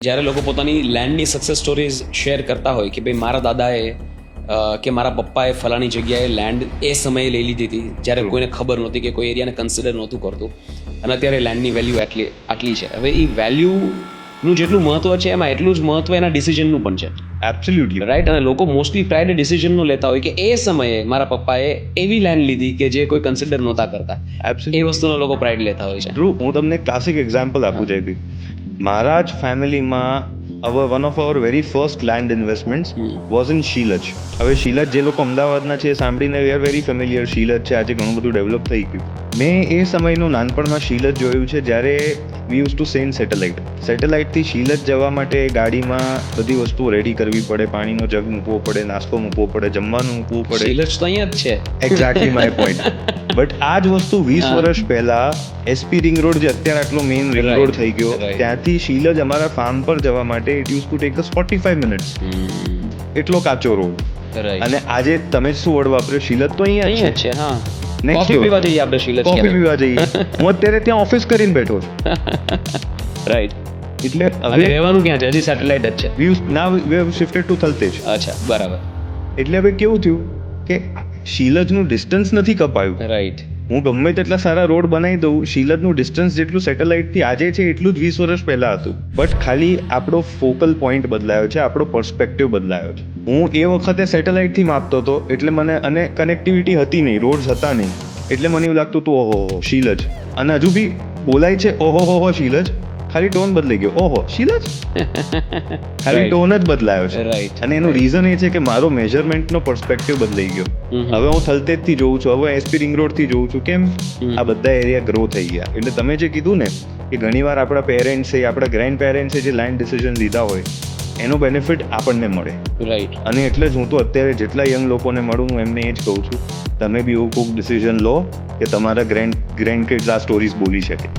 જ્યારે લોકો પોતાની લેન્ડની સક્સેસ સ્ટોરીઝ શેર કરતા હોય કે ભાઈ મારા દાદાએ કે મારા પપ્પાએ ફલાણી જગ્યાએ લેન્ડ એ સમયે લઈ લીધી હતી જ્યારે કોઈને ખબર નહોતી કે કોઈ એરિયાને કન્સિડર નહોતું કરતું અને અત્યારે લેન્ડની વેલ્યુ આટલી છે. હવે એ વેલ્યુનું જેટલું મહત્વ છે એમાં એટલું જ મહત્વ એના ડિસિઝનનું પણ છે. Absolutely right. અને લોકો મોસ્ટલી પ્રાઇડ ડિસિઝનનું લેતા હોય કે એ સમયે મારા પપ્પાએ એવી લેન્ડ લીધી કે જે કોઈ કન્સિડર નહોતા કરતા. એ વસ્તુનો લોકો પ્રાઇડ લેતા હોય છે. ટ્રુ. હું તમને ક્લાસિક એક્ઝામ્પલ આપું જયદીપ. મારા જ ફેમિલીમાં one of our very first land investments was in Shilaj. હવે શીલજ જે લોકો અમદાવાદના છે સાંભળીને we are very familiar. Shilaj છે આજે ઘણું બધું ડેવલપ થઈ ગયું. મેં એ સમયનું નાનપણમાં શીલજ જોયું છે જ્યારે we use to send satellite. સેટેલાઇટથી શીલજ જવા માટે ગાડીમાં બધી વસ્તુઓ રેડી કરવી પડે, પાણીનો જગ મૂકવો પડે, નાસ્તો મૂકવો પડે, જમવાનું મૂકવું પડે. શીલજ તો અહીંયા જ છે. Exactly my point. બટ આ જ વસ્તુ 20 વર્ષ પહેલા એસપી રિંગ રોડ જે અત્યારે આટલો મેઇન રિંગ રોડ થઈ ગયો ત્યાંથી શીલજ અમારા ફાર્મ પર જવા માટે it use to take us 45 minutes. એટલો કાચો રોડ. અને આજે તમે શું વર્ડ વાપર્યો? શીલજ તો અહીંયા છે. હા, Next કોફી પીવા જઈએ આપણે શીલજ. કોફી પીવા જઈએ. હું અત્યારે ત્યાં ઓફિસ કરીને બેઠો છું. રાઈટ. એટલે હવે રહેવાનું ક્યાં છે? હજી સેટેલાઇટ જ છે. We have shifted two Thaltej. અચ્છા, બરાબર. એટલે હવે કેવું થયું કે શીલજનું ડિસ્ટન્સ નથી કપાયું. રાઈટ. હું ગમે તેટલા સારા રોડ બનાવી દઉં, શીલજનું ડિસ્ટન્સ જેટલું સેટેલાઇટથી આજે છે એટલું જ 20 વર્ષ પહેલાં હતું. બટ ખાલી આપણો ફોકલ પોઈન્ટ બદલાયો છે, આપણો પર્સપેક્ટિવ બદલાયો છે. હું એ વખતે સેટેલાઇટથી માપતો હતો એટલે મને, અને કનેક્ટિવિટી હતી નહીં, રોડ્સ હતા નહીં, એટલે મને એવું લાગતું હતું ઓહો શીલજ. અને હજુ બી બોલાય છે ઓહો શીલજ, ખાલી ટોન બદલાઈ ગયો. ઓહો શીલજ, ખાલી ટોન જ બદલાયો છે. રાઈટ. અને એનું રીઝન એ છે કે મારો મેઝરમેન્ટનો પર્સપેક્ટિવ બદલાઈ ગયો. હવે હું થલતેજથી જોઉં છું, હવે એસપી રિંગ રોડથી જોઉં છું. કેમ? આ બધા એરિયા ગ્રો થઈ ગયા. એટલે તમે જે કીધું ને કે ઘણીવાર આપણા પેરેન્ટ્સે, આપણા ગ્રેન્ડ પેરેન્ટ્સે જે લેન્ડ ડિસિઝન લીધા હોય એનો બેનિફિટ આપણને મળે. રાઈટ. અને એટલે જ હું તો અત્યારે જેટલા યંગ લોકોને મળું હું એમને એ જ કહું છું, તમે બી એવું કોઈક ડિસિઝન લો કે તમારા ગ્રેન્ડ કિડ્સ આ સ્ટોરીઝ બોલી શકે.